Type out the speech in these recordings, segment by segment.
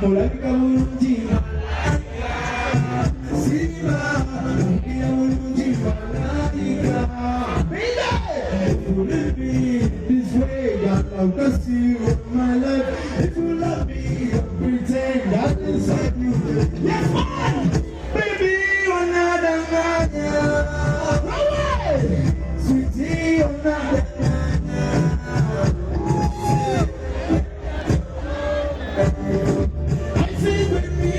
olabika bulungi Simba olabika bulungi malayika If you leave me this way, God, I'll trust you with my life. If you love me, don't pretend that inside you. Yes, man! Baby, you're not a man. Sweetie, you're not a I see with me.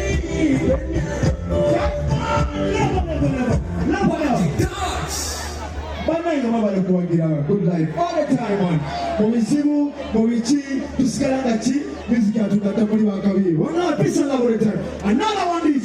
Good life all the time on. Mubizibu, mubichi, tusikalanga chi, music ya tunatamuli wakabi. Wana peace and love all the time. Another one is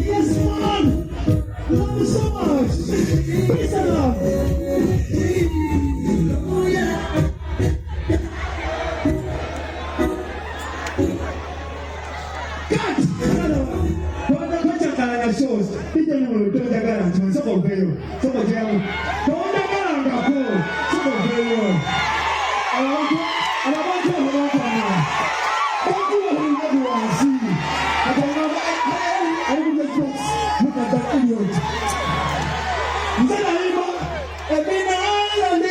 yes, man! Love you so much! Peace and love! Cut! Shows. People know don't get on to some of you. Some of them don't get on the pool. Some of you. I want to now. Don't do what you want to see. I don't know. I will just look at that idiot. Is that a evil? I've been all on the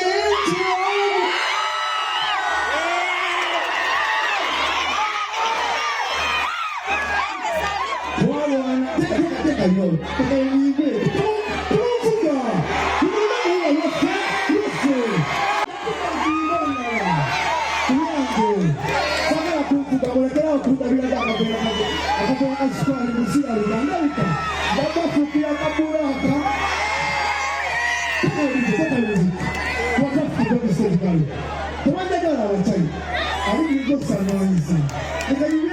What